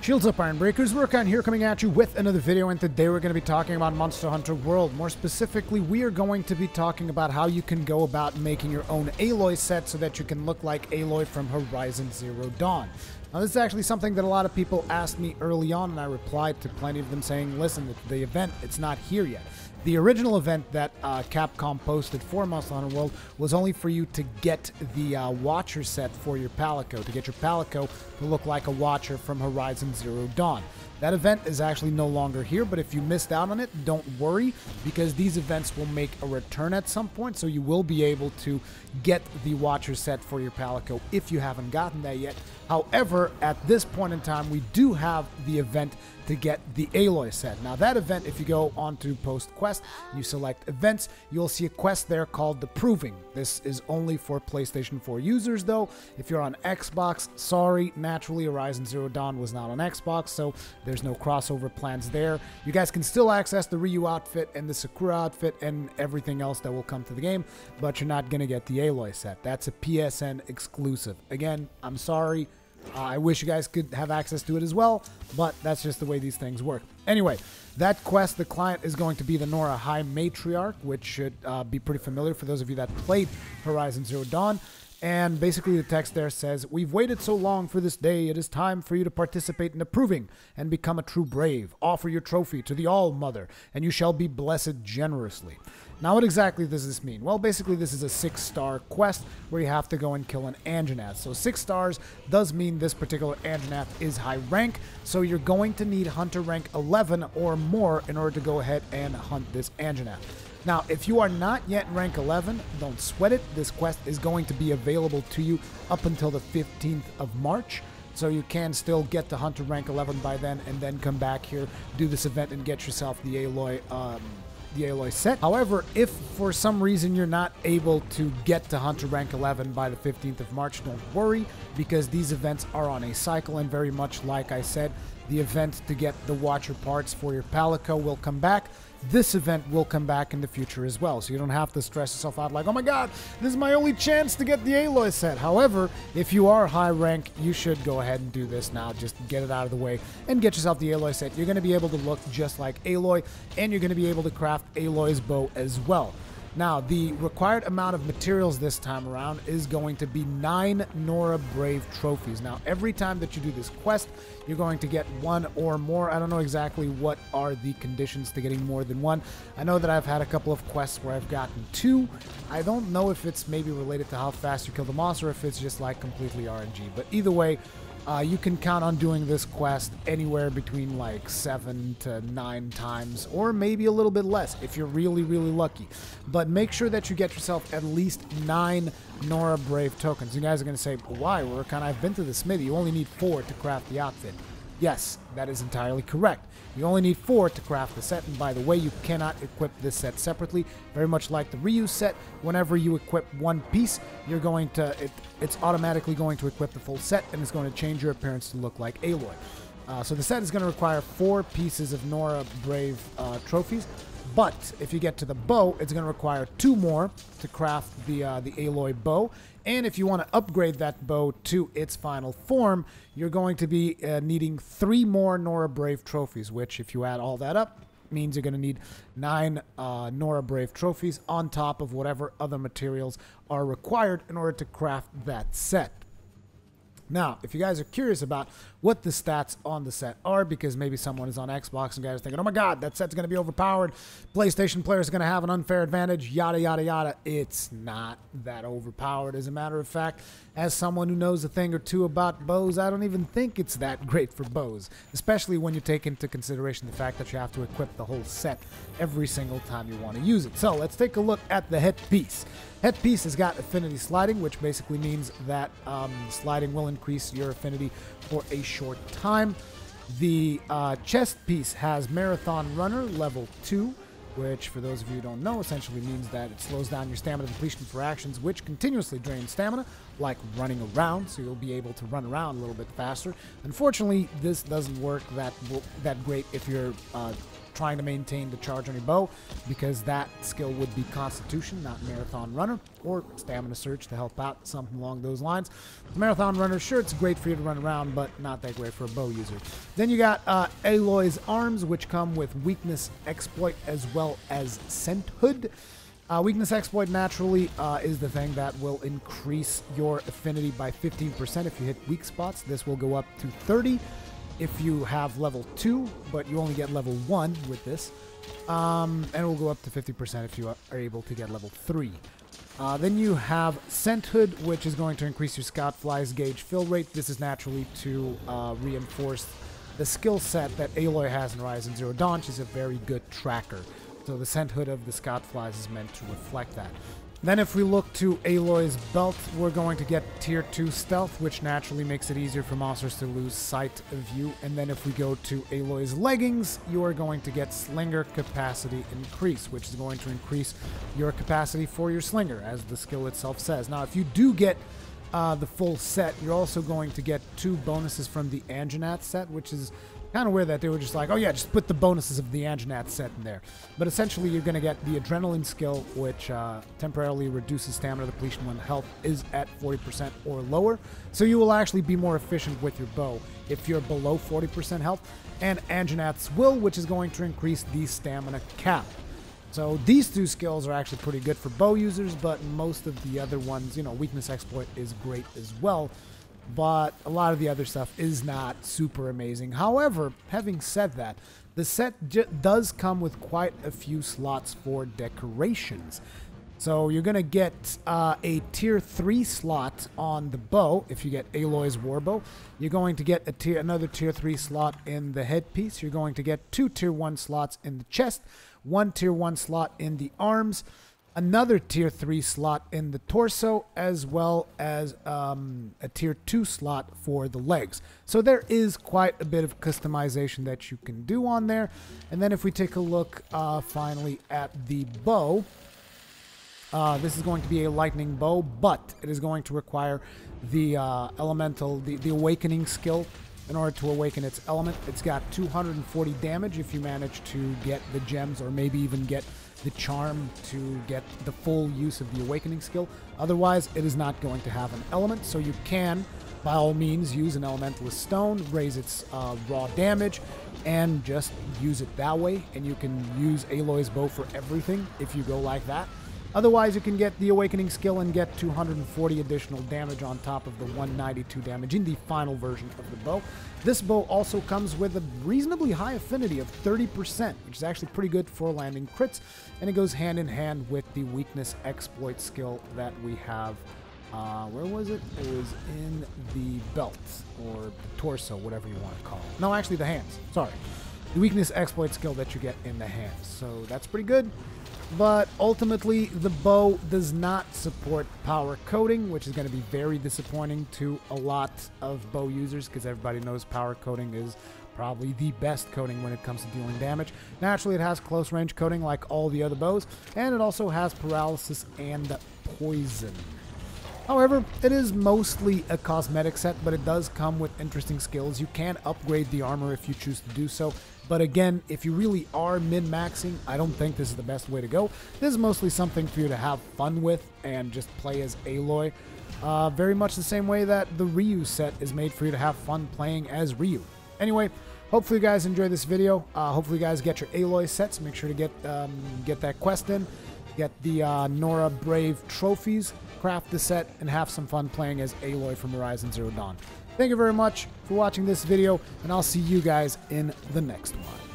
Shields up, Iron Breakers. Rurikhan here, coming at you with another video, and today we're going to be talking about Monster Hunter World. More specifically, we are going to be talking about how you can go about making your own Aloy set so that you can look like Aloy from Horizon Zero Dawn. Now, this is actually something that a lot of people asked me early on, and I replied to plenty of them saying, listen, the event, it's not here yet. The original event that Capcom posted for Monster Hunter World was only for you to get the Watcher set for your Palico, to get your Palico to look like a Watcher from Horizon Zero Dawn. That event is actually no longer here, but if you missed out on it, don't worry, because these events will make a return at some point, so you will be able to get the Watcher set for your Palico if you haven't gotten that yet. However, at this point in time, we do have the event to get the Aloy set. Now, that event, if you go onto Post Quest and you select Events, you'll see a quest there called The Proving. This is only for PlayStation 4 users, though. If you're on Xbox, sorry, naturally, Horizon Zero Dawn was not on Xbox, so there's no crossover plans there. You guys can still access the Ryu outfit and the Sakura outfit and everything else that will come to the game, but you're not going to get the Aloy set. That's a PSN exclusive. Again, I'm sorry. I wish you guys could have access to it as well, but that's just the way these things work. Anyway, that quest, the client is going to be the Nora High Matriarch, which should be pretty familiar for those of you that played Horizon Zero Dawn. And basically the text there says, "We've waited so long for this day, it is time for you to participate in the proving and become a true brave. Offer your trophy to the All-Mother, and you shall be blessed generously." Now, what exactly does this mean? Well, basically this is a 6-star quest where you have to go and kill an Anjanath. So 6 stars does mean this particular Anjanath is high rank, so you're going to need Hunter rank 11 or more in order to go ahead and hunt this Anjanath. Now, if you are not yet rank 11, don't sweat it. This quest is going to be available to you up until the 15th of March. So you can still get to Hunter rank 11 by then and then come back here, do this event, and get yourself the Aloy set. However, if for some reason you're not able to get to Hunter rank 11 by the 15th of March, don't worry, because these events are on a cycle, and very much like I said, the event to get the Watcher parts for your Palico will come back. This event will come back in the future as well, so you don't have to stress yourself out like, oh my god, this is my only chance to get the Aloy set. However, if you are high rank, you should go ahead and do this now. Just get it out of the way and get yourself the Aloy set. You're going to be able to look just like Aloy, and you're going to be able to craft Aloy's bow as well. Now, the required amount of materials this time around is going to be 9 Nora Brave trophies. Now, every time that you do this quest, you're going to get 1 or more. I don't know exactly what are the conditions to getting more than 1. I know that I've had a couple of quests where I've gotten 2. I don't know if it's maybe related to how fast you kill the monster or if it's just like completely RNG. But either way, you can count on doing this quest anywhere between like 7 to 9 times, or maybe a little bit less if you're really, really lucky. But make sure that you get yourself at least 9 Nora Brave tokens. You guys are going to say, why, Rurikhan? I've been to the smithy. You only need 4 to craft the outfit. Yes, that is entirely correct. You only need 4 to craft the set, and by the way, you cannot equip this set separately. Very much like the Ryu set, whenever you equip one piece, you're going to it's automatically going to equip the full set, and it's going to change your appearance to look like Aloy. So the set is going to require 4 pieces of Nora Brave trophies, but if you get to the bow, it's going to require 2 more to craft the Aloy bow. And if you want to upgrade that bow to its final form, you're going to be needing 3 more Nora Brave trophies, which, if you add all that up, means you're going to need 9 Nora Brave trophies on top of whatever other materials are required in order to craft that set. Now, if you guys are curious about what the stats on the set are, because maybe someone is on Xbox and guys are thinking, oh my god, that set's going to be overpowered, PlayStation players are going to have an unfair advantage, yada, yada, yada. It's not that overpowered. As a matter of fact, as someone who knows a thing or two about bows, I don't even think it's that great for bows, especially when you take into consideration the fact that you have to equip the whole set every single time you want to use it. So let's take a look at the headpiece. Headpiece has got affinity sliding, which basically means that sliding will increase your affinity for a short time. The chest piece has Marathon Runner level 2, which, for those of you who don't know, essentially means that it slows down your stamina depletion for actions which continuously drain stamina, like running around, so you'll be able to run around a little bit faster. Unfortunately, this doesn't work that great if you're trying to maintain the charge on your bow, because that skill would be Constitution, not Marathon Runner, or Stamina Surge to help out, something along those lines. The Marathon Runner, sure, it's great for you to run around, but not that great for a bow user. Then you got Aloy's Arms, which come with Weakness Exploit as well as Scenthood. Weakness Exploit naturally is the thing that will increase your affinity by 15% if you hit weak spots. This will go up to 30 if you have level 2, but you only get level 1 with this. And it will go up to 50% if you are able to get level 3. Then you have Scenthood, which is going to increase your Scout Fly's gauge fill rate. This is naturally to reinforce the skill set that Aloy has in Horizon Zero Dawn. She's a very good tracker. So the Scenthood of the Scout Flies is meant to reflect that. Then if we look to Aloy's Belt, we're going to get Tier 2 Stealth, which naturally makes it easier for monsters to lose sight of you. And then if we go to Aloy's Leggings, you are going to get Slinger Capacity Increase, which is going to increase your capacity for your Slinger, as the skill itself says. Now, if you do get the full set, you're also going to get 2 bonuses from the Anjanath set, which is kind of weird that they were just like, oh yeah, just put the bonuses of the Anjanath set in there. But essentially, you're going to get the Adrenaline skill, which temporarily reduces stamina depletion when health is at 40% or lower. So you will actually be more efficient with your bow if you're below 40% health. And Anjanath's Will, which is going to increase the stamina cap. So these 2 skills are actually pretty good for bow users, but most of the other ones, you know, Weakness Exploit is great as well. But a lot of the other stuff is not super amazing. However, having said that, the set does come with quite a few slots for decorations. So you're going to get a Tier 3 slot on the bow if you get Aloy's Warbow. You're going to get another Tier 3 slot in the headpiece. You're going to get 2 Tier 1 slots in the chest, 1 Tier 1 slot in the arms, another Tier 3 slot in the torso, as well as a Tier 2 slot for the legs. So there is quite a bit of customization that you can do on there. And then if we take a look finally at the bow, this is going to be a lightning bow, but it is going to require the elemental, the awakening skill in order to awaken its element. It's got 240 damage if you manage to get the gems, or maybe even get the charm to get the full use of the awakening skill. Otherwise, it is not going to have an element, so you can, by all means, use an elementalist stone, raise its raw damage, and just use it that way. And you can use Aloy's bow for everything if you go like that. Otherwise, you can get the Awakening skill and get 240 additional damage on top of the 192 damage in the final version of the bow. This bow also comes with a reasonably high affinity of 30%, which is actually pretty good for landing crits, and it goes hand in hand with the Weakness Exploit skill that we have. Where was it? It was in the belt, or torso, whatever you want to call it. No, actually the hands. Sorry. The Weakness Exploit skill that you get in the hands. So that's pretty good. But ultimately, the bow does not support power coating, which is going to be very disappointing to a lot of bow users, because everybody knows power coating is probably the best coating when it comes to dealing damage. Naturally, it has close range coating like all the other bows, and it also has paralysis and poison. However, it is mostly a cosmetic set, but it does come with interesting skills. You can upgrade the armor if you choose to do so. But again, if you really are min-maxing, I don't think this is the best way to go. This is mostly something for you to have fun with and just play as Aloy. Very much the same way that the Ryu set is made for you to have fun playing as Ryu. Anyway, hopefully you guys enjoyed this video. Hopefully you guys get your Aloy sets. Make sure to get that quest in. Get the Nora Brave trophies, craft the set, and have some fun playing as Aloy from Horizon Zero Dawn. Thank you very much for watching this video, and I'll see you guys in the next one.